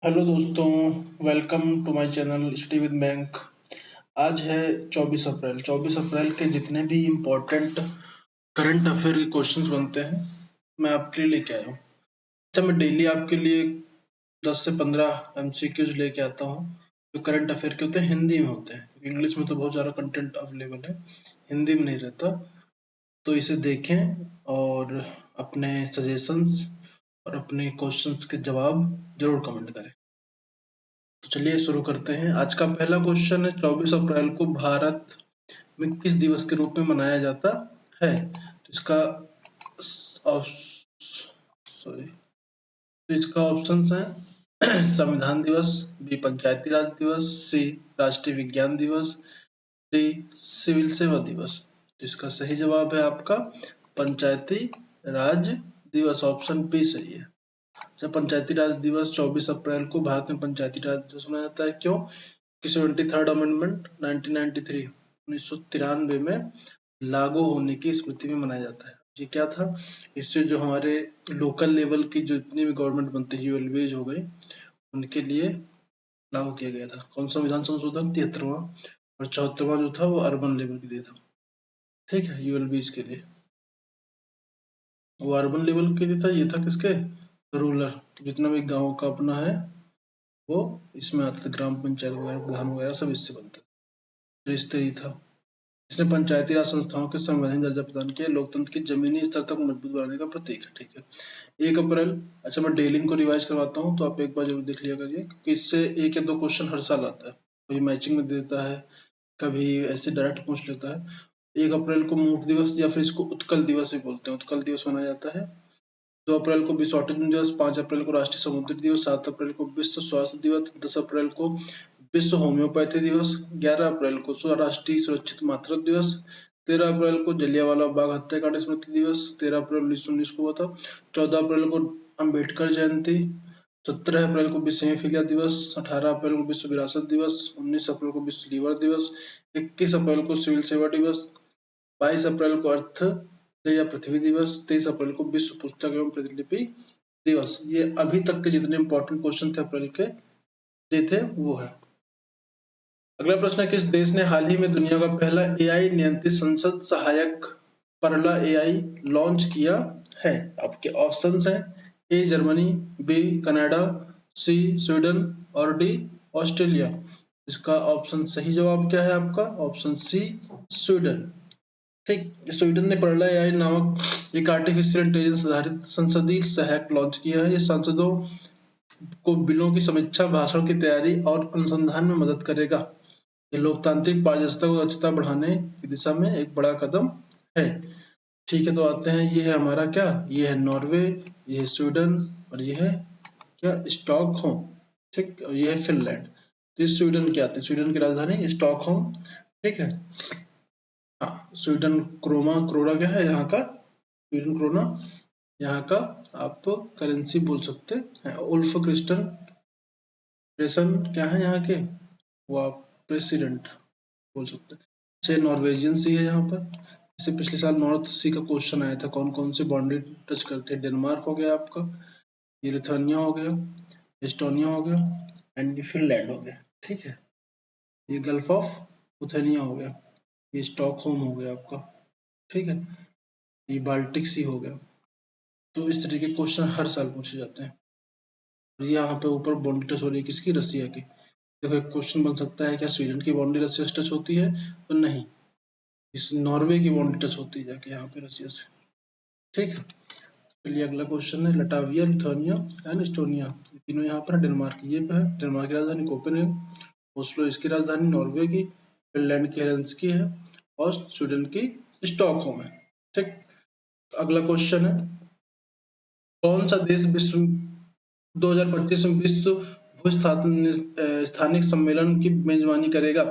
Hello दोस्तों, welcome to my channel study with bank. आज है 24 अप्रैल। 24 अप्रैल के जितने भी इम्पोर्टेंट करंट अफेयर के क्वेश्चंस बनते हैं मैं आपके लिए लेके आया हूँ। अच्छा, मैं डेली आपके लिए 10 से 15 एमसीक्यूज लेके आता हूँ जो करंट अफेयर के होते हैं, हिंदी में होते हैं। इंग्लिश में तो बहुत सारा कंटेंट अवेलेबल है, हिंदी में नहीं रहता। तो इसे देखें और अपने सजेशंस और अपने क्वेश्चंस के जवाब जरूर कमेंट करें। तो चलिए शुरू करते हैं। आज का पहला क्वेश्चन है, 24 अप्रैल को भारत में किस दिवस के रूप में मनाया जाता है? तो इसका सॉरी तो इसका ऑप्शंस है संविधान दिवस, बी पंचायती राज दिवस, सी राष्ट्रीय विज्ञान दिवस, डी सिविल सेवा दिवस। तो इसका सही जवाब है आपका पंचायती राज दिवस, ऑप्शन बी सही है। जब पंचायती राज दिवस 24 अप्रैल को भारत में पंचायती राज दिवस मनाया जाता है, क्यों? कि 73rd अमेंडमेंट 1993 में लागू होने की स्मृति में मनाया जाता है। ये क्या था? इससे जो हमारे लोकल लेवल की जो जितनी भी गवर्नमेंट बनती है, यूएलबीज हो गई, उनके लिए लागू किया गया था। कौन सा विधान संशोधन? 73वां। और 74वां जो था वो अर्बन लेवल के लिए था। ठीक है, यूएलबीज के लिए। वो अर्बन लेवल के लिए था, ये था किसके? रूरल, जितना भी गाँव का अपना है वो इसमें आता था। ग्राम पंचायत वगैरह, प्रधान वगैरह सब इससे बनता था। तो इस तरह था। इसने पंचायती राज संस्थाओं के संवैधानिक दर्जा प्रदान किया, लोकतंत्र की जमीनी स्तर तक मजबूत बनाने का प्रतीक है। ठीक है, 1 अप्रैल। अच्छा, मैं डेली इनको रिवाइज करवाता हूँ तो आप एक बार जरूर देख लिया करिए, क्योंकि इससे एक या दो क्वेश्चन हर साल आता है। कभी मैचिंग में दे देता है, कभी ऐसे डायरेक्ट पूछ लेता है। 1 अप्रैल को मूक दिवस या फिर इसको उत्कल दिवस भी बोलते हैं, उत्कल दिवस मनाया जाता है। 2 अप्रैल को विश्व ऑटिज्म दिवस, 5 अप्रैल को राष्ट्रीय समुद्री दिवस, 7 अप्रैल को विश्व स्वास्थ्य दिवस, 10 अप्रैल को विश्व होम्योपैथी दिवस, 11 अप्रैल को राष्ट्रीय सुरक्षित मातृत्व दिवस, 13 अप्रैल को जलियांवाला बाग हत्याकांड स्मृति दिवस, 13 अप्रैल 1919 को हुआ था, 14 अप्रैल को अम्बेडकर जयंती, 17 अप्रैल को विश्व हेमोफीलिया दिवस, 18 अप्रैल को विश्व विरासत दिवस, 19 अप्रैल को विश्व लीवर दिवस, 21 अप्रैल को सिविल सेवा दिवस, 22 अप्रैल को अर्थ या पृथ्वी दिवस, 23 अप्रैल को विश्व पुस्तक एवं प्रतिलिपि दिवस। ये अभी तक के जितने इंपॉर्टेंट क्वेश्चन थे अप्रैल के ये थे वो है। अगला प्रश्न है, किस देश ने हाल ही में दुनिया का पहला एआई नियंत्रित संसद सहायक परला एआई लॉन्च किया है? आपके ऑप्शंस हैं, A Germany, B Canada, C Sweden और डी ऑस्ट्रेलिया। इसका ऑप्शन सही जवाब क्या है आपका? Option C Sweden. ठीक, स्वीडन ने परला एआई नामक एक आर्टिफिशियल इंटेलिजेंस आधारित संसदीय सहायक लॉन्च किया है। ये सांसदों को बिलों की समीक्षा, भाषण की तैयारी और अनुसंधान में मदद करेगा। ये लोकतांत्रिक पारदर्शिता और दक्षता बढ़ाने की दिशा में एक बड़ा कदम है। ठीक है, तो आते हैं, ये है हमारा क्या? ये है नॉर्वे, ये है स्वीडन और ये है क्या? स्टॉकहोम। ठीक, और ये है फिनलैंड। तो स्वीडन क्या आते हैं? स्वीडन की राजधानी स्टॉकहोम। ठीक है, हाँ, स्वीडन क्रोना क्या है यहाँ का? स्वीडन क्रोना यहाँ का आप करेंसी बोल सकते हैं। उल्फ क्रिस्टन प्रेसन क्या है यहाँ के? वो आप प्रेसिडेंट बोल सकते हैं। 6 नॉर्वेजियन सी है यहाँ पर। इसे पिछले साल नॉर्थ सी का क्वेश्चन आया था, कौन कौन से बाउंड्री टच करते हैं? डेनमार्क हो गया आपका, ये लिथुआनिया हो गया, एस्टोनिया हो गया एंड ये फिनलैंड हो गया। ठीक है, ये गल्फ ऑफ लिथुआनिया हो गया, ये स्टॉकहोम हो गया आपका। ठीक है, ये बाल्टिक सी हो गया। तो इस तरह के क्वेश्चन हर साल पूछे जाते हैं। यहाँ पे ऊपर बाउंड्री टच हो रही है किसकी? रसिया की। देखो, एक क्वेश्चन बन सकता है, क्या स्वीडन की बाउंड्री रसिया से टच होती है? तो नहीं, इस नॉर्वे की बाउंड्री टच होती है जाके यहाँ पे रसिया से। ठीक, चलिए अगला क्वेश्चन है, लटाविया, लिथुआनिया एंड एस्टोनिया, ये तीनों यहाँ पर डेनमार्क ये पे है। डेनमार्क की राजधानी कोपेनहेगन, ओस्लो इसकी राजधानी, नॉर्वे की, फिनलैंड की हेलेंसिकी है और स्वीडन की स्टॉकहोम है। ठीक, अगला क्वेश्चन है, कौन सा देश विश्व 2025 में विश्व भू-स्थानिक सम्मेलन की मेजबानी करेगा?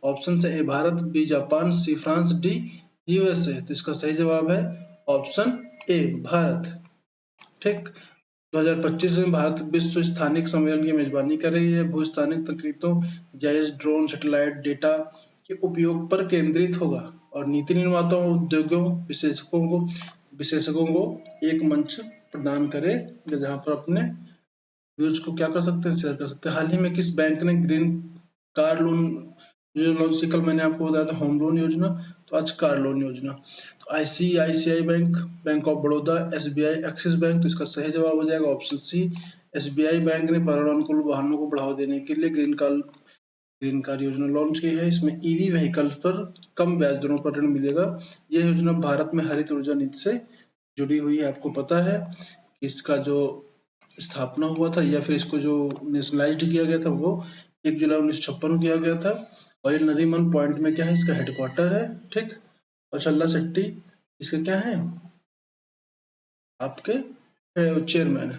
ऑप्शन है, A Bharat, B Japan, C France, D USA. तो इसका सही जवाब है ऑप्शन ए भारत। ठीक, 2025 में भारत विश्व स्थानिक सम्मेलन की मेजबानी कर रही है। भू-स्थानिक तकनीकों, जीआईएस, ड्रोन, सैटेलाइट डेटा के उपयोग पर केंद्रित होगा और नीति निर्माताओं, उद्योगों, विशेषज्ञों को एक मंच प्रदान करे जहां पर अपने व्यूज को क्या कर सकते हैं, शेयर कर सकते हैं। हाल ही में किस बैंक ने ग्रीन कार लोन जो लॉन्च की, कल मैंने आपको बताया था होम लोन योजना, तो आज कार लोन योजना। तो ICICI bank, bank of Baroda, SBI, axis bank, तो इसका सही जवाब हो जाएगा ऑप्शन सी। SBI बैंक ने पर्यावरण अनुकूल वाहनों को बढ़ावा देने के लिए ग्रीन कार योजना लॉन्च की है। इसमें EV व्हीकल्स पर कम ब्याज दरों पर ऋण मिलेगा। यह योजना भारत में हरित ऊर्जा नीति से जुड़ी हुई है। आपको पता है कि इसका जो स्थापना हुआ था या फिर इसको जो नेशनलाइज्ड किया गया था वो 1 जुलाई 1956 किया गया था। और ये नरीमन पॉइंट में क्या है, इसका हेडक्वार्टर है, ठीक। और छल्ला शेट्टी इसके क्या है, आपके चेयरमैन है।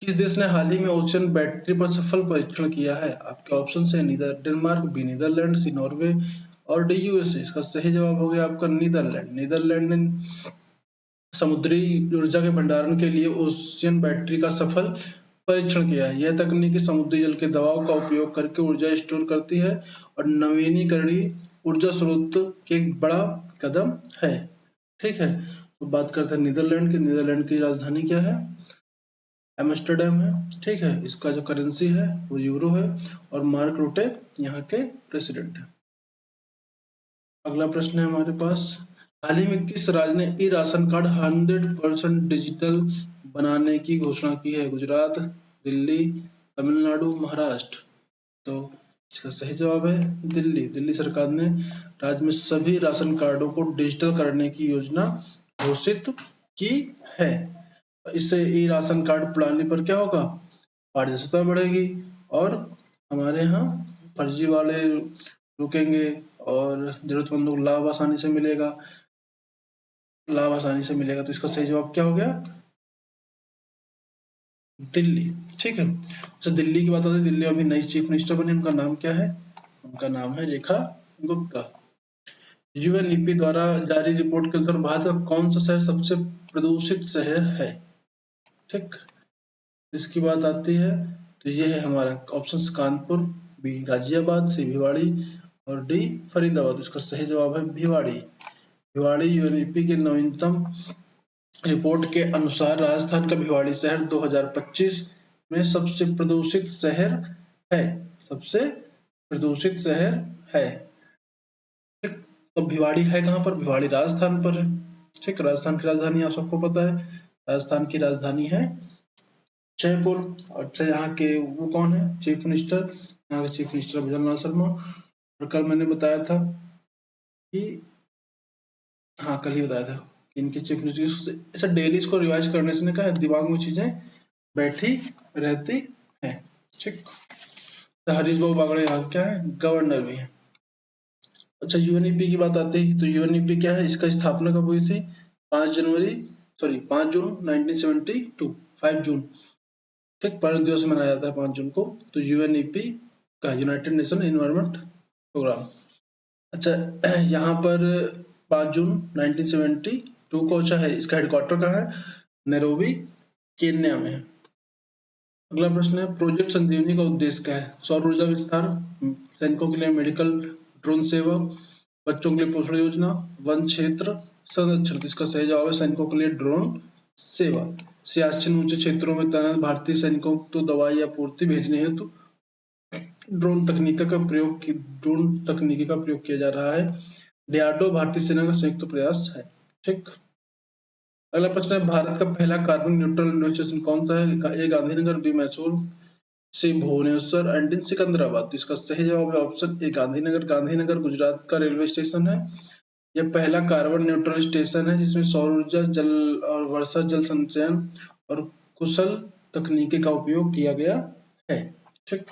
किस देश ने हाल ही में ओशन बैटरी पर सफल परीक्षण किया है? आपके ऑप्शन है डेनमार्क, बी नीदरलैंड, सी नॉर्वे और डी USA। इसका सही जवाब हो गया आपका नीदरलैंड। नीदरलैंड ने समुद्री ऊर्जा के भंडारण के लिए ओशियन बैटरी का सफल परीक्षण किया है। यह तकनीक समुद्री जल के दबाव का उपयोग करके ऊर्जा स्टोर करती है और नवीनीकरणीय ऊर्जा स्रोत के एक बड़ा कदम है, ठीक है। तो बात करते हैं नीदरलैंड की। नीदरलैंड की राजधानी क्या है? एम्स्टर्डम है, ठीक है। इसका जो करेंसी है वो यूरो है और मार्क रूटे यहाँ के प्रेसिडेंट है। अगला प्रश्न है हमारे पास, हाल ही में किस राज्य ने ई राशन कार्ड 100% डिजिटल बनाने की घोषणा की है? गुजरात, दिल्ली, तमिलनाडु, महाराष्ट्र। तो इसका सही जवाब है दिल्ली। दिल्ली सरकार ने राज्य में सभी राशन कार्डों को डिजिटल करने की योजना घोषित की है। इससे ई राशन कार्ड प्रणाली पर क्या होगा, पारदर्शिता बढ़ेगी और हमारे यहाँ फर्जी वाले रुकेंगे और जरूरतमंदों को लाभ आसानी से मिलेगा, तो इसका सही जवाब क्या हो गया, दिल्ली, ठीक है। तो दिल्ली की बात आती है, दिल्ली में अभी नई चीफ मिनिस्टर बनी, उनका नाम क्या है? उनका नाम है रेखा गुप्ता। UNEP द्वारा जारी रिपोर्ट के अनुसार भारत का कौन सा शहर सबसे प्रदूषित शहर है? ठीक, इसकी बात आती है तो ये है हमारा ऑप्शन कानपुर, बी गाजियाबाद, सी भिवाड़ी और डी फरीदाबाद। इसका सही जवाब है भिवाड़ी। भिवाड़ी UNEP के नवीनतम रिपोर्ट के अनुसार राजस्थान का भिवाड़ी शहर 2025 में सबसे प्रदूषित शहर है, सबसे प्रदूषित शहर है। तो भिवाड़ी है कहाँ पर? भिवाड़ी राजस्थान पर है, ठीक। राजस्थान की राजधानी आप सबको पता है, राजस्थान की राजधानी है जयपुर। अच्छा, यहाँ के वो कौन है चीफ मिनिस्टर? यहाँ के चीफ मिनिस्टर भजनलाल शर्मा। और कल मैंने बताया था कि हाँ, कल ही बताया था कि इनके चीफ मिनिस्टर ऐसा डेली इसको रिवाइज करने से क्या है, दिमाग में चीजें बैठी रहती हैं, ठीक। तो हरीश बाबू बागड़े यहाँ क्या है, गवर्नर भी है। अच्छा, UNEP की बात आती है तो UNEP क्या है, इसका स्थापना कब हुई थी? 5 जून 1972, 5 जून, ठीक। पर्यावरण दिवस मनाया जाता है 5 जून को। तो UNEP का यूनाइटेड नेशन एनवायरनमेंट प्रोग्राम। अच्छा, यहाँ पर 5 जून 1972 को अच्छा है, इसका हेडक्वार्टर कहाँ है? नैरोबी, केन्या में है। अगला प्रश्न है, प्रोजेक्ट संजीवनी का उद्देश्य क्या है? सौर ऊर्जा विस्तार, सैनिकों के लिए मेडिकल ड्रोन सेवा, बच्चों के लिए पोषण योजना, वन क्षेत्र संरक्षण। तो इसका सही जवाब है सैनिकों के लिए ड्रोन सेवा। सियाचिन ऊंचे क्षेत्रों में तैनात भारतीय सैनिकों को दवाई आपूर्ति भेजने हेतु ड्रोन तकनीकी का प्रयोग किया जा रहा है। DRDO भारतीय सेना का संयुक्त प्रयास है, ठीक। अगला प्रश्न है, भारत का पहला कार्बन न्यूट्रल रेलवे स्टेशन कौन सा है? A Gandhinagar, B Mysore, C Bhubaneswar and D Secunderabad. तो इसका सही जवाब है ऑप्शन ए गांधीनगर। गांधीनगर गुजरात का रेलवे स्टेशन है। यह पहला कार्बन न्यूट्रल स्टेशन है जिसमें सौर ऊर्जा, जल और वर्षा जल संचयन और कुशल तकनीकी का उपयोग किया गया है, ठीक।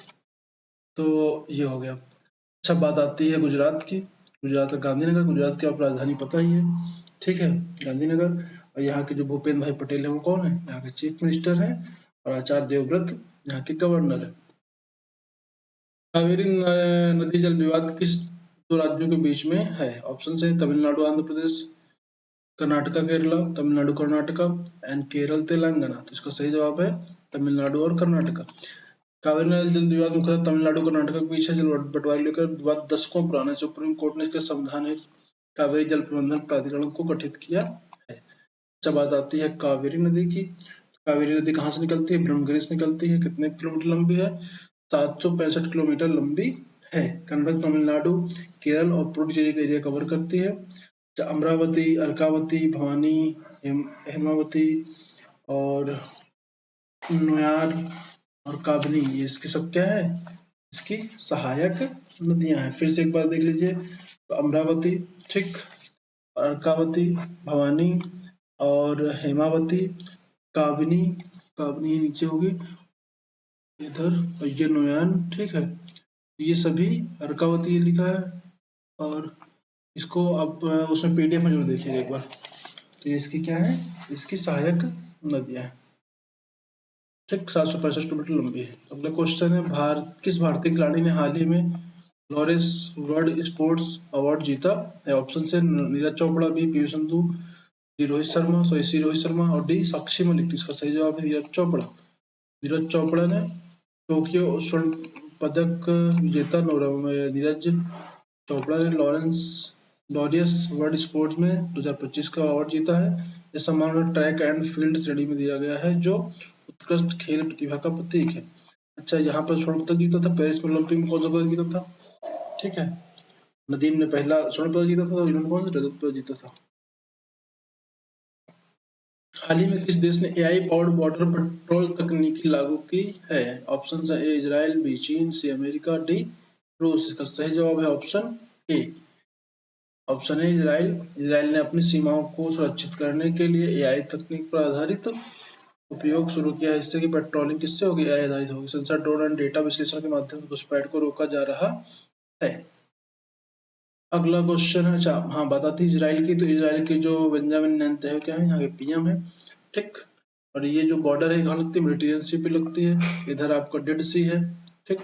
तो ये हो गया। अच्छा, बात आती है गुजरात की। गुजरात का गांधीनगर, गुजरात की आप राजधानी पता ही है, ठीक है, गांधीनगर। और यहाँ के जो भूपेंद्र भाई पटेल है वो कौन है? यहाँ के चीफ मिनिस्टर है। और आचार्य देवव्रत यहाँ के गवर्नर है। कावेरी नदी जल विवाद किस दो राज्यों के बीच में है? ऑप्शन है तमिलनाडु आंध्र प्रदेश, कर्नाटका केरला, तमिलनाडु कर्नाटका एंड केरल तेलंगाना। तो इसका सही जवाब है तमिलनाडु और कर्नाटका। कावेरी नदी जल विवाद मुख्यतः तमिलनाडु कर्नाटक के बीच है। जल बंटवारे लेकर विवाद दशकों पुराना है। सुप्रीम कोर्ट ने इसके समाधान हेतु कावेरी जल प्रबंधन प्राधिकरण को गठित किया है। जब बात आती है कावेरी नदी की, कावेरी नदी कहाँ से निकलती है? ब्रह्मगिरी से निकलती है। कितने किलोमीटर लंबी है? 765 किलोमीटर लंबी है। कर्नाटक, तमिलनाडु, केरल और पुडुचेरी का एरिया कवर करती है। अमरावती, अर्कावती, भवानी, हेमावती और नोयार और काबनी, ये इसकी सब क्या है? इसकी सहायक नदियां हैं। फिर से एक बार देख लीजिए, तो अमरावती, ठीक, अर्कावती, भवानी और हेमावती, काबनी, काबनी नीचे होगी इधर, और ये नोयान, ठीक है। ये सभी अर्कावती लिखा है, और इसको आप उसमें पीडीएफ में जरूर देखिएगा एक बार। तो ये इसकी क्या है? इसकी सहायक नदियां हैं, ठीक। 765 किलोमीटर लंबी है। अगला क्वेश्चन है, किस भारतीय खिलाड़ी ने हाल ही में लॉरेंस वर्ल्ड स्पोर्ट्स अवार्ड जीता है? ऑप्शन है Neeraj Chopra, B P Sindhu, D Rohit Sharma, C Rohit Sharma और डी साक्षी मलिक। इसका सही जवाब है नीरज चोपड़ा। नीरज चोपड़ा ने टोक्यो स्वर्ण पदक विजेता नीरज चोपड़ा ने लॉरियस वर्ल्ड स्पोर्ट्स में 2025 का अवार्ड जीता है। यह सम्मान उन्हें ट्रैक एंड फील्ड श्रेणी में दिया गया है, जो उत्कृष्ट खेल प्रतिभा का प्रतीक है। अच्छा, यहाँ पर स्वर्ण पदक जीता था। पेरिस ओलंपिक में कौन सा पदक जीता था? ठीक है, नदीम ने पहला स्वर्ण पदक जीता था, और इन्होंने कौन सा रजत पदक जीता था। हाल ही में किस देश ने एआई पावर्ड बॉर्डर पेट्रोल तकनीकी लागू की है? ऑप्शन है ए इजराइल, बी चीन, सी अमेरिका, डी रूस। इसका सही जवाब है ऑप्शन ए। ऑप्शन है इजराइल। इजराइल ने अपनी सीमाओं को सुरक्षित करने के लिए एआई तकनीक पर आधारित उपयोग शुरू किया है। इससे कि पेट्रोलिंग किससे होगी? एआई आधारित होगी। सेंसर, ड्रोन एंड डेटा विश्लेषण के माध्यम से घुसपैठ को रोका जा रहा है। अगला क्वेश्चन है, अच्छा हाँ बताती इजराइल की, तो इजराइल की जो बेंजामिन नेतन्याहू क्या है, यहाँ के पीएम है, ठीक। और ये जो बॉर्डर है कहाँ लगती है? मेडिटेरियन सी पे लगती है। इधर आपका डेड सी है, ठीक।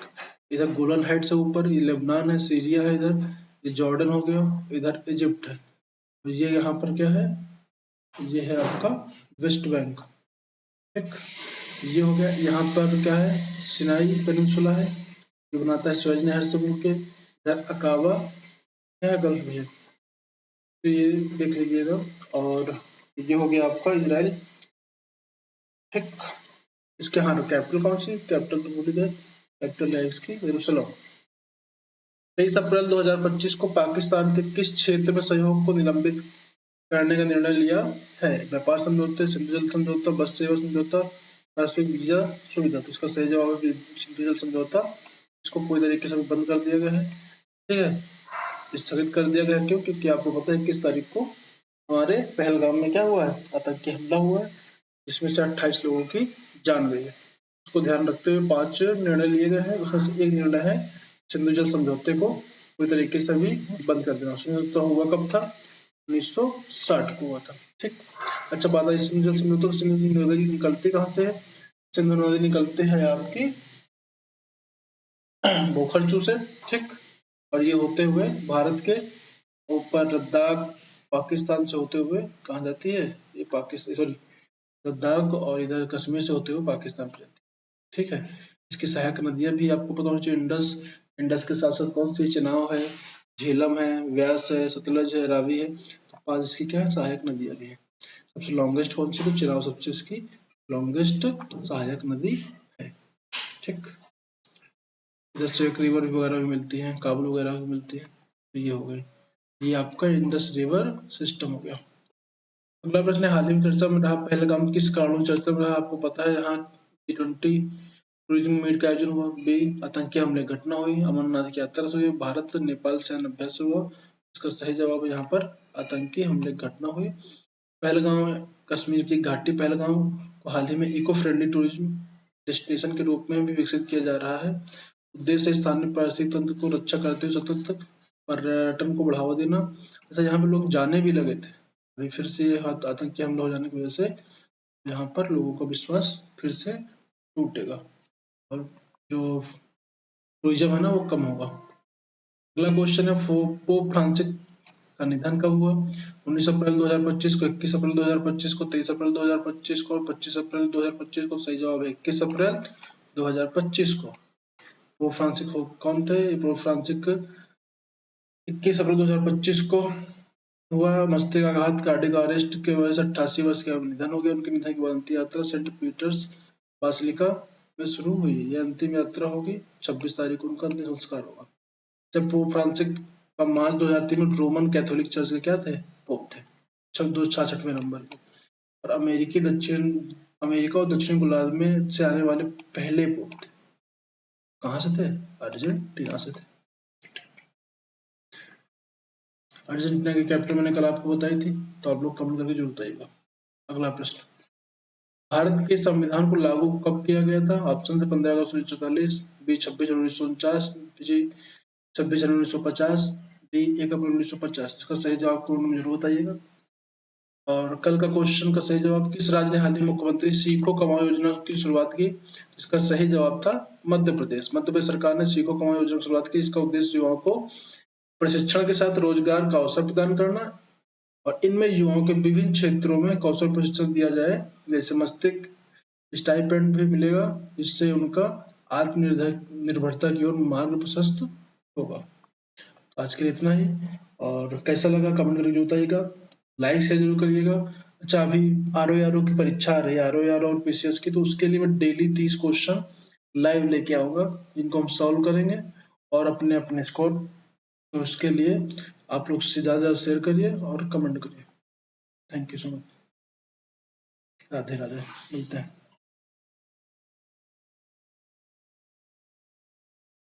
इधर गोलन हाइट्स है ऊपर, ये लेबनान है, सीरिया है इधर, ये जॉर्डन हो गया, इधर इजिप्ट है। और ये यहाँ पर क्या है? ये है आपका वेस्ट बैंक, ठीक। ये हो गया। यहाँ पर क्या है? सिनाई पेनिनसुला है, जो बनाता है स्वेज नहर से मिलके। इधर अकाबा क्या है? गल्फ में। तो ये देख लीजिएगा। और ये हो गया आपका इजराइल, ठीक। इसके हाँ कैपिटल कौन सी? कैपिटल तो भूल गए, कैपिटल है इसकी यरूशलेम। 23 अप्रैल 2025 को पाकिस्तान के किस क्षेत्र में सहयोग को निलंबित करने का निर्णय लिया है? व्यापार समझौते, सिंधु जल समझौता, बस सेवा समझौता, पारस्परिक वीजा सुविधा। तो इसका सही जवाब है सिंधु जल समझौता। इसको पूरी तरीके से बंद कर दिया गया है, ठीक है, स्थगित कर दिया गया है। क्यों? क्योंकि आपको पता है 21 तारीख को हमारे पहलगाम में क्या हुआ है? आतंकी हमला हुआ है, जिसमें से 28 लोगों की जान गई है। उसको ध्यान रखते हुए 5 निर्णय लिए गए हैं। उसमें से एक निर्णय है सिंधु जल समझौते को पूरी तरीके से भी बंद कर देना। समझौता हुआ कब था? 1960 को हुआ था, ठीक। अच्छा बात आई सिंधु जल समझौते। सिंधु नदी निकलती कहाँ से है? सिंधु नदी निकलते हैं आपकी बोखरचू से, ठीक। और ये होते हुए भारत के ऊपर लद्दाख, पाकिस्तान से होते हुए कहाँ जाती है? ये पाकिस्तान, सॉरी, लद्दाख और इधर कश्मीर से होते हुए पाकिस्तान पे जाती है, ठीक है। इसकी सहायक नदियां भी आपको पता होनी चाहिए। इंडस, इंडस के साथ साथ कौन सी? चेनाब है, झेलम है, व्यास है, सतलज है, रावी है। तो 5 इसकी क्या है? सहायक नदियां भी है। सबसे लॉन्गेस्ट कौन सी? तो चेनाब सबसे इसकी लॉन्गेस्ट सहायक नदी है, ठीक। इधर से एक रिवर वगैरह भी मिलती है, काबुल वगैरह भी मिलती है। तो ये हो गई, ये आपका इंडस रिवर सिस्टम हो गया। अगला प्रश्न है, हाल ही में चर्चा में रहा पहलगाम किस कारणों चर्चा में रहा? आपको पता है, यहाँ G20 टूरिज्म मीट का आयोजन हुआ, बी आतंकी हमले घटना हुई, अमरनाथ की यात्रा से हुई, भारत नेपाल सैन्य अभ्यास हुआ। इसका सही जवाब है यहाँ पर आतंकी हमले घटना हुई। पहलगाम कश्मीर की घाटी पहलगाम को हाल ही में इको फ्रेंडली टूरिज्म डेस्टिनेशन के रूप में भी विकसित किया जा रहा है। उद्देश्य स्थानीय पारिस्थितिक तंत्र को रक्षा करते हुए सतत पर्यटन को बढ़ावा देना। अच्छा, यहाँ पे लोग जाने भी लगे थे, अभी फिर से आतंकी हमला हो जाने की वजह से यहाँ पर लोगों का विश्वास फिर से टूटेगा, और जो टूरिज्म है ना वो कम होगा। अगला क्वेश्चन है, पोप फ्रांसिस का निधन कब हुआ? 19 अप्रैल 2025 को, 21 अप्रैल 2025 को, 23 अप्रैल 2025 को और 25 अप्रैल 2025 को। सही जवाब है 21 अप्रैल 2025 को। पोप फ्रांसिस कौन थे? पोप फ्रांसिस 21 अप्रैल 2025 को हुआ मस्तिष्काघात, कार्डियक अरेस्ट के वजह से 88 वर्ष के निधन हो गया। उनके निधन के बाद अंतिम यात्रा सेंट पीटर्स बासिलिका में शुरू हुई। ये अंतिम यात्रा होगी, 26 तारीख को उनका अंतिम संस्कार होगा। जब पोप फ्रांसिस का मार्च 2003 में रोमन कैथोलिक चर्च के क्या थे, पोप थे, 266वें नंबर पे। और अमेरिका और दक्षिण गोलार्ध में से आने वाले पहले पोप थे। कहाँ से थे? अर्जेंटीना से थे। अर्जेंटीना की कैपिटल मैंने कल आपको बताई थी, तो आप लोग कमेंट करके जरूर बताइएगा। अगला प्रश्न, भारत के संविधान को लागू कब किया गया था? ऑप्शन है 15 अगस्त 1947, बी 26 जनवरी 1949, जी 26 जनवरी 1950, डी 1 अप्रैल 1950। इसका सही जवाब कमेंट में जरूर बताइएगा। और कल का क्वेश्चन का सही जवाब, किस राज्य ने हाल ही मुख्यमंत्री सीखो कमाओ योजना की शुरुआत की? इसका सही जवाब था मध्य प्रदेश। मध्य प्रदेश सरकार ने सीखो कमाओ योजना की शुरुआत की। इसका उद्देश्य युवाओं को प्रशिक्षण के साथ रोजगार का अवसर प्रदान करना, और इनमें युवाओं के विभिन्न क्षेत्रों में कौशल प्रशिक्षण दिया जाए, जैसे मस्तिष्क स्टाइपेंड भी मिलेगा, जिससे उनका आत्मनिर्भरता की ओर मार्ग प्रशस्त होगा। आज के लिए इतना ही, और कैसा लगा कमेंट करके बताइएगा, लाइक शेयर जरूर करिएगा। अच्छा, अभी आर की परीक्षा आ रही है, आर और पीसीएस की, तो उसके लिए मैं डेली 30 क्वेश्चन लाइव लेके आऊंगा, जिनको हम सॉल्व करेंगे और अपने अपने स्कोर। तो उसके लिए आप लोग से ज्यादा शेयर करिए और कमेंट करिए। Thank you so much. Radhe Radhe, मिलते हैं।